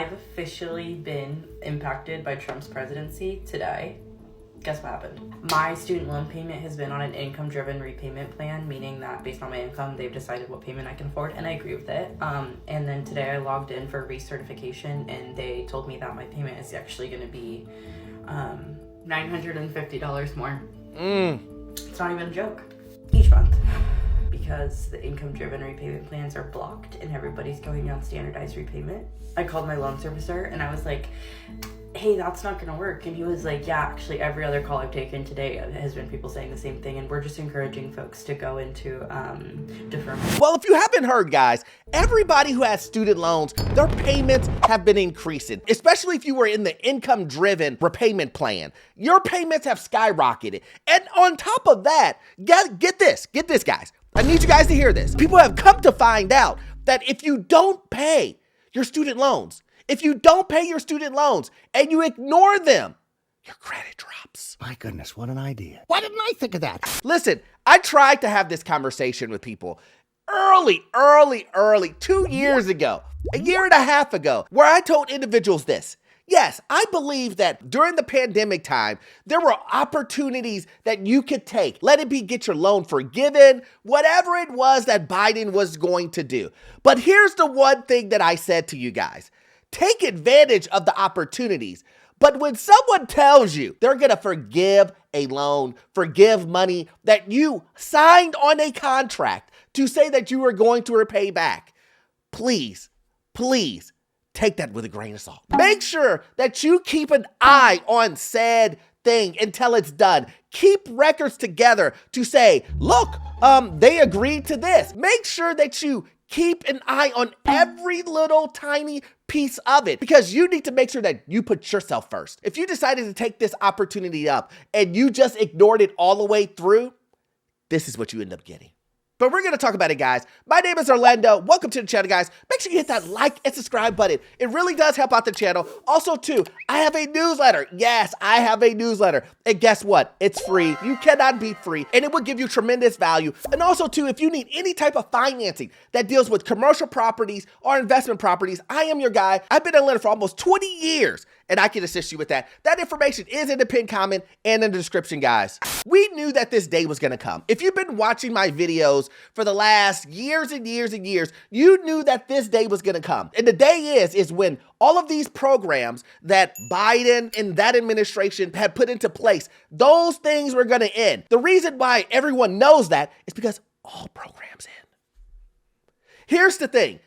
I've officially been impacted by Trump's presidency today. Guess what happened? My student loan payment has been on an income-driven repayment plan, meaning that based on my income, they've decided what payment I can afford, and I agree with it. And then today I logged in for recertification, and they told me that my payment is actually going to be $950 more. It's not even a joke. Each month. Because the income-driven repayment plans are blocked and everybody's going on standardized repayment. I called my loan servicer and I was like, hey, that's not gonna work. And he was like, yeah, actually every other call I've taken today has been people saying the same thing, and we're just encouraging folks to go into deferment. Well, if you haven't heard, guys, everybody who has student loans, their payments have been increasing, especially if you were in the income-driven repayment plan. Your payments have skyrocketed. And on top of that, get this, guys. I need you guys to hear this. People have come to find out that if you don't pay your student loans, and you ignore them, your credit drops. My goodness, what an idea. Why didn't I think of that? Listen, I tried to have this conversation with people early, 2 years ago, a year and a half ago, where I told individuals this. Yes, I believe that during the pandemic time, there were opportunities that you could take. Let it be get your loan forgiven, whatever it was that Biden was going to do. But here's the one thing that I said to you guys. Take advantage of the opportunities. But when someone tells you they're going to forgive a loan, forgive money that you signed on a contract to say that you were going to repay back, please, take that with a grain of salt. Make sure that you keep an eye on said thing until it's done. Keep records together to say, look, they agreed to this. Make sure that you keep an eye on every little tiny piece of it, because you need to make sure that you put yourself first. If you decided to take this opportunity up and you just ignored it all the way through, this is what you end up getting. But we're going to talk about it, guys. My name is Orlando. Welcome to the channel, guys. Make sure you hit that like and subscribe button. It really does help out the channel. Also, too, I have a newsletter. Yes, I have a newsletter. And guess what? It's free. You cannot beat free. And it will give you tremendous value. And also, too, if you need any type of financing that deals with commercial properties or investment properties, I am your guy. I've been a lender for almost 20 years, and I can assist you with that. That information is in the pinned comment and in the description, guys. We knew that this day was going to come. If you've been watching my videos for the last years and years, you knew that this day was going to come. And the day is when all of these programs that Biden and that administration had put into place, those things were going to end. The reason why everyone knows that is because all programs end. Here's the thing.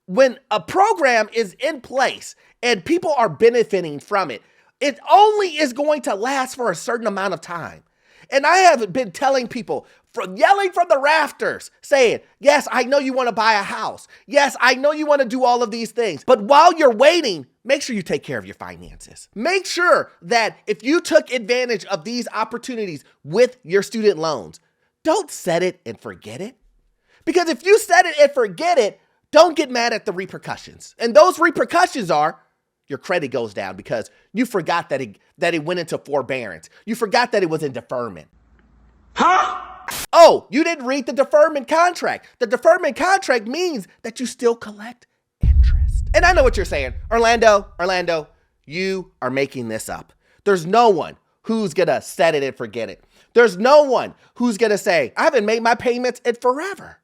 When a program is in place and people are benefiting from it, it only is going to last for a certain amount of time. And I have been telling people, yelling from the rafters, saying, yes, I know you want to buy a house. Yes, I know you want to do all of these things. But while you're waiting, make sure you take care of your finances. Make sure that if you took advantage of these opportunities with your student loans, don't set it and forget it. Because if you set it and forget it, don't get mad at the repercussions. And those repercussions are your credit goes down because you forgot that it went into forbearance. You forgot that it was in deferment. Huh? Oh, you didn't read the deferment contract. The deferment contract means that you still collect interest. And I know what you're saying. Orlando, you are making this up. There's no one who's going to set it and forget it. There's no one who's going to say, I haven't made my payments in forever.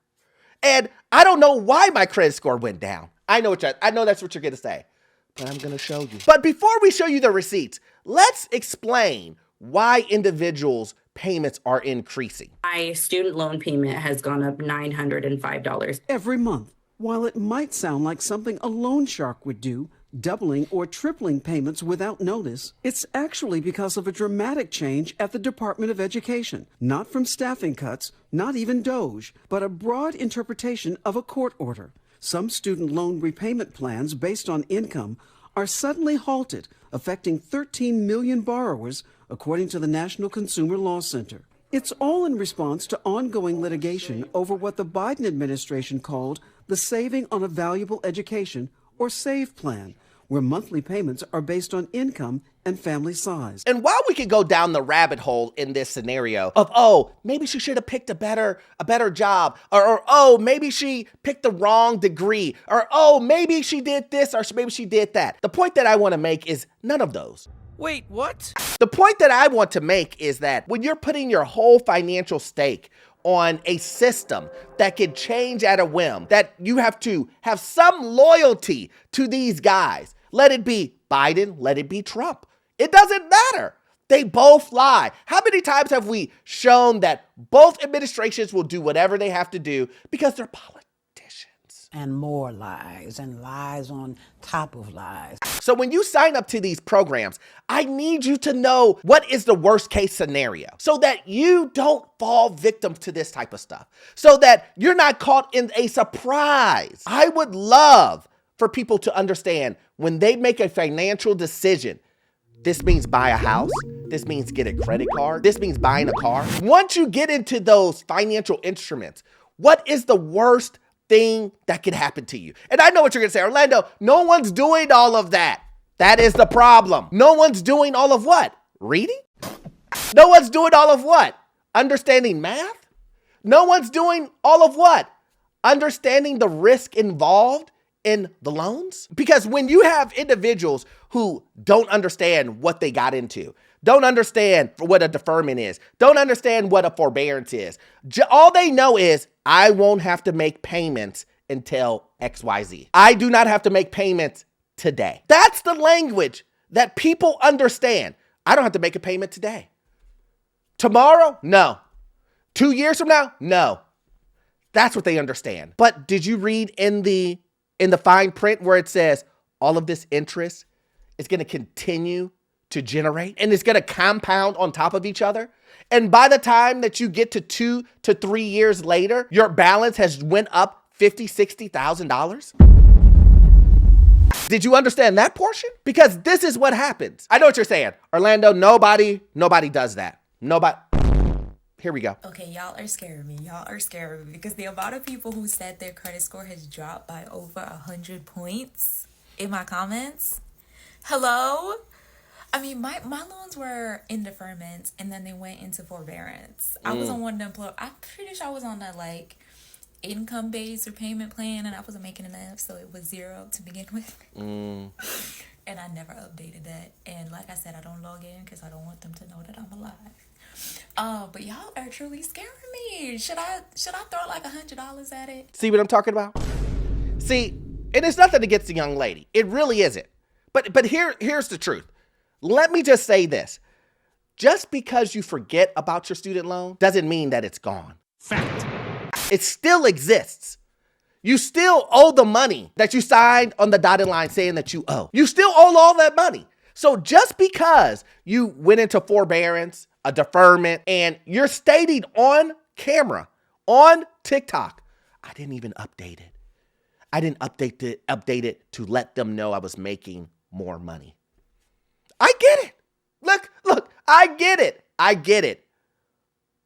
And I don't know why my credit score went down. I know that's what you're going to say, but I'm going to show you. But before we show you the receipts, let's explain why individuals' payments are increasing. My student loan payment has gone up $905 every month. While it might sound like something a loan shark would do, doubling or tripling payments without notice, it's actually because of a dramatic change at the Department of Education. Not from staffing cuts, not even DOGE, but a broad interpretation of a court order. Some student loan repayment plans based on income are suddenly halted, affecting 13 million borrowers, according to the National Consumer Law Center. It's all in response to ongoing litigation over what the Biden administration called the Saving on a Valuable Education, or SAVE plan, where monthly payments are based on income and family size. And while we could go down the rabbit hole in this scenario of, oh, maybe she should have picked a better job, or oh, maybe she picked the wrong degree, or oh, maybe she did this, or maybe she did that. The point that I want to make is none of those. Wait, what? The point that I want to make is that when you're putting your whole financial stake on a system that can change at a whim, that you have to have some loyalty to these guys. Let it be Biden, let it be Trump. It doesn't matter. They both lie. How many times have we shown that both administrations will do whatever they have to do because they're politicians? And more lies, and lies on top of lies. So when you sign up to these programs, I need you to know what is the worst case scenario so that you don't fall victim to this type of stuff, so that you're not caught in a surprise. I would love for people to understand when they make a financial decision, this means buy a house, this means get a credit card, this means buying a car. Once you get into those financial instruments, what is the worst thing that could happen to you? And I know what you're gonna say, Orlando, no one's doing all of that. That is the problem. No one's doing all of what? Reading? No one's doing all of what? Understanding math? No one's doing all of what? Understanding the risk involved in the loans? Because when you have individuals who don't understand what they got into, don't understand what a deferment is, don't understand what a forbearance is, all they know is, I won't have to make payments until XYZ. I do not have to make payments today. That's the language that people understand. I don't have to make a payment today. Tomorrow? No. 2 years from now? No. That's what they understand. But did you read in the fine print where it says all of this interest is going to continue to generate and it's going to compound on top of each other? And by the time that you get to 2 to 3 years later, your balance has went up $50,000, $60,000? Did you understand that portion? Because this is what happens. I know what you're saying. Orlando, nobody does that. Nobody. Here we go. Okay, y'all are scaring me. Y'all are scaring me because the amount of people who said their credit score has dropped by over 100 points in my comments. Hello? I mean, my loans were in deferment and then they went into forbearance. I was on one of them. I'm pretty sure I was on that like income-based repayment plan and I wasn't making enough, so it was 0 to begin with. And I never updated that. And like I said, I don't log in because I don't want them to know that I'm alive. But y'all are truly scaring me. Should I throw like $100 at it? See what I'm talking about? See, and it's nothing against the young lady. It really isn't. But here's the truth. Let me just say this. Just because you forget about your student loan doesn't mean that it's gone. Fact. It still exists. You still owe the money that you signed on the dotted line saying that you owe. You still owe all that money. So just because you went into forbearance, a deferment, and you're stating on camera, on TikTok, I didn't even update it. I didn't update it to let them know I was making more money. I get it. Look, I get it.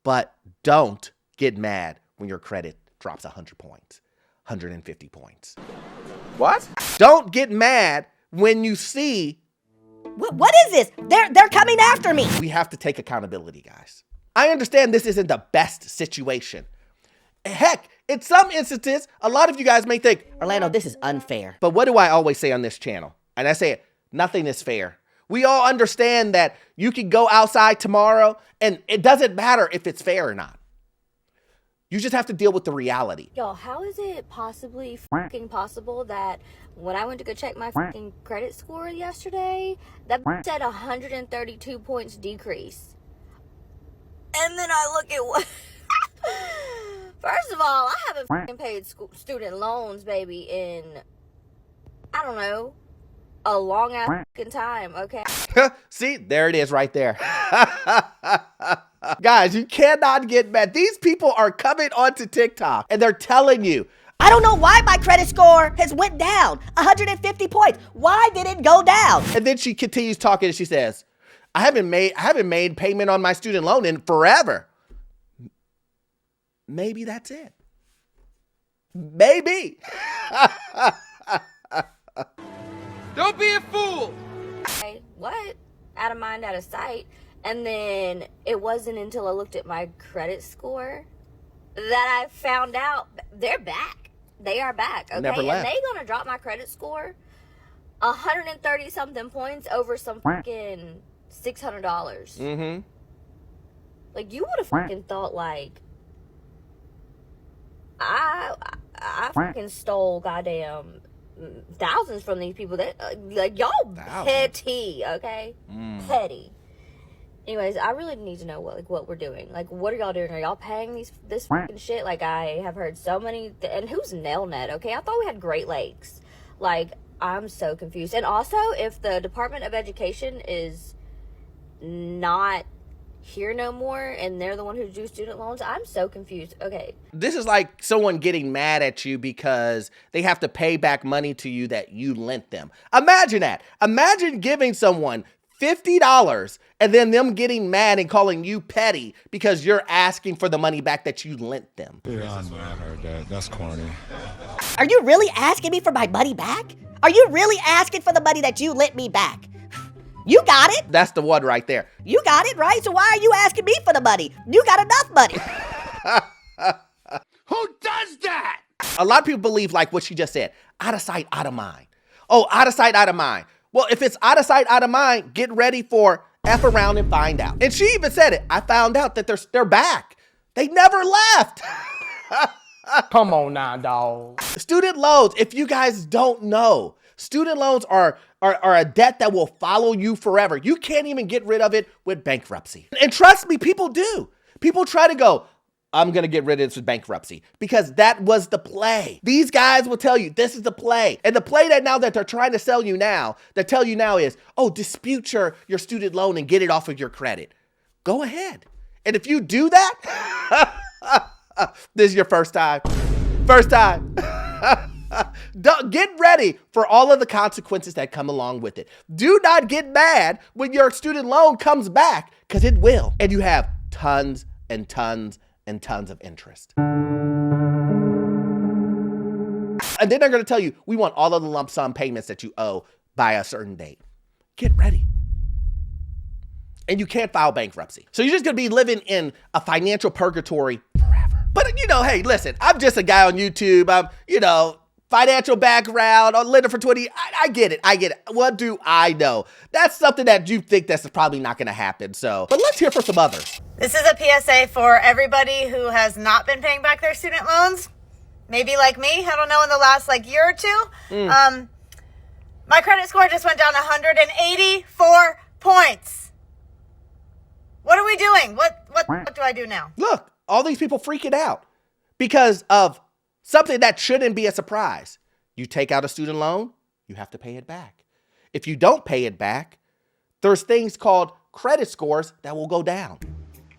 But don't get mad when your credit drops 100 points, 150 points. What? Don't get mad when you see. What is this? They're coming after me. We have to take accountability, guys. I understand this isn't the best situation. Heck, in some instances, a lot of you guys may think, Orlando, this is unfair. but what do I always say on this channel? And I say it, nothing is fair. We all understand that you can go outside tomorrow and it doesn't matter if it's fair or not. You just have to deal with the reality. Yo, how is it possibly fucking possible that when I went to go check my fucking credit score yesterday, that said 132 points decrease? And then I look at what... First of all, I haven't fucking paid student loans, baby, in, I don't know, a long ass fucking time, okay? See, there it is right there. Guys, you cannot get mad. These people are coming onto TikTok and they're telling you, I don't know why my credit score has went down 150 points. Why did it go down? and then she continues talking and she says, I haven't made payment on my student loan in forever. Maybe that's it. Maybe. Don't be a fool. Okay, what? Out of mind, out of sight. And then it wasn't until I looked at my credit score that I found out they're back. They are back, okay? Never left. And they gonna drop my credit score 130 something points over some fucking $600. Mm-hmm. Like, you would have fucking thought, like, I fucking stole goddamn thousands from these people. That like, y'all petty, okay? Petty. Anyways, I really need to know what we're doing. Like, what are y'all doing? Are y'all paying this fucking shit? Like, I have heard so many. And who's Nelnet? Okay, I thought we had Great Lakes. Like, I'm so confused. And also, if the Department of Education is not here no more and they're the one who do student loans, I'm so confused. Okay. This is like someone getting mad at you because they have to pay back money to you that you lent them. Imagine that. Imagine giving someone $50 and then them getting mad and calling you petty because you're asking for the money back that you lent them. Yeah, I know, I heard that. That's corny. Are you really asking me for my money back? Are you really asking for the money that you lent me back? You got it. That's the one right there. You got it, right? So why are you asking me for the money? You got enough money. Who does that? A lot of people believe like what she just said, out of sight, out of mind. Oh, out of sight, out of mind. Well, if it's out of sight, out of mind, get ready for F around and find out. And she even said it. I found out that they're back. They never left. Come on now, dog. Student loans, if you guys don't know, student loans are a debt that will follow you forever. You can't even get rid of it with bankruptcy. And trust me, people do. People try to go, I'm going to get rid of this with bankruptcy because that was the play. These guys will tell you this is the play. And the play that they're trying to sell you now, that tell you now is, oh, dispute your student loan and get it off of your credit. Go ahead. And if you do that, this is your first time. First time. Get ready for all of the consequences that come along with it. Do not get mad when your student loan comes back because it will. And you have tons and tons and tons of interest. And then they're going to tell you, we want all of the lump sum payments that you owe by a certain date. Get ready. And you can't file bankruptcy. So you're just going to be living in a financial purgatory forever. But, hey, listen, I'm just a guy on YouTube. I'm, financial background, on lender for 20. I get it. What do I know? That's something that you think that's probably not going to happen. So, but let's hear from some others. This is a PSA for everybody who has not been paying back their student loans. Maybe like me, I don't know, in the last year or two. My credit score just went down 184 points. What are we doing? What do I do now? Look, all these people freaking out because of something that shouldn't be a surprise. You take out a student loan, you have to pay it back. If you don't pay it back, there's things called credit scores that will go down.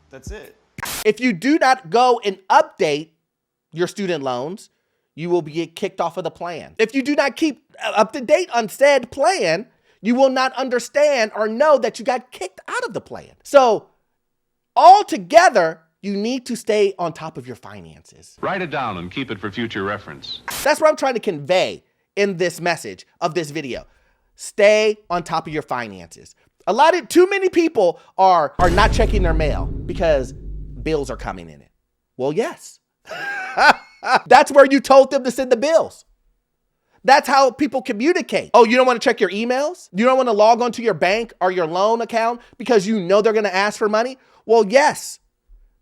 That's it. If you do not go and update your student loans, you will get kicked off of the plan. If you do not keep up to date on said plan, you will not understand or know that you got kicked out of the plan. So altogether, you need to stay on top of your finances. Write it down and keep it for future reference. That's what I'm trying to convey in this message of this video. Stay on top of your finances. Too many people are not checking their mail because bills are coming in it. Well, yes. That's where you told them to send the bills. That's how people communicate. Oh, you don't want to check your emails? You don't want to log onto your bank or your loan account because you know they're going to ask for money? Well, yes.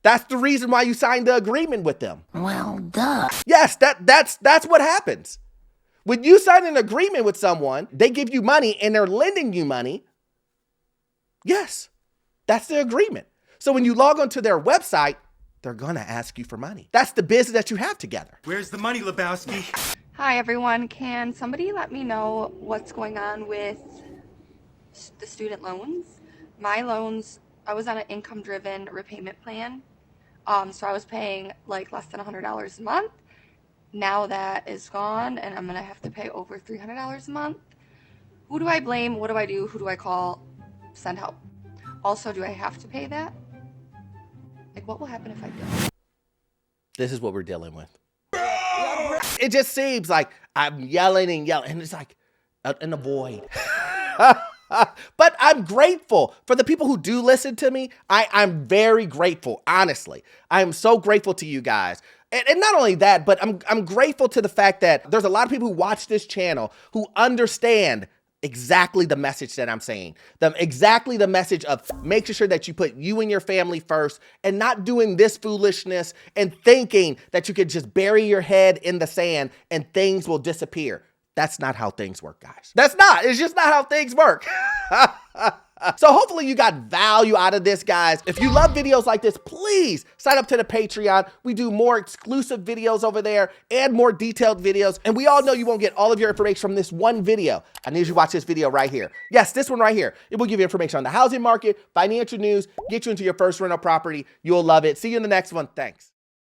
That's the reason why you signed the agreement with them. Well, duh. Yes, that's what happens. When you sign an agreement with someone, they give you money and they're lending you money. Yes, that's the agreement. So when you log onto their website, they're going to ask you for money. That's the business that you have together. Where's the money, Lebowski? Hi, everyone. Can somebody let me know what's going on with the student loans? My loans, I was on an income-driven repayment plan. So I was paying less than $100 a month. Now that is gone and I'm gonna have to pay over $300 a month. Who do I blame? What do I do? Who do I call? Send help. Also, do I have to pay that? What will happen if I don't? This is what we're dealing with. It just seems like I'm yelling and yelling. And it's like, and avoid. But I'm grateful for the people who do listen to me. I'm very grateful, honestly. I am so grateful to you guys. And not only that, but I'm grateful to the fact that there's a lot of people who watch this channel who understand exactly the message that I'm saying. Exactly the message of making sure that you put you and your family first and not doing this foolishness and thinking that you could just bury your head in the sand and things will disappear. That's not how things work, guys. It's just not how things work. So hopefully you got value out of this, guys. If you love videos like this, please sign up to the Patreon. We do more exclusive videos over there and more detailed videos. And we all know you won't get all of your information from this one video. I need you to watch this video right here. Yes, this one right here. It will give you information on the housing market, financial news, get you into your first rental property. You'll love it. See you in the next one. Thanks.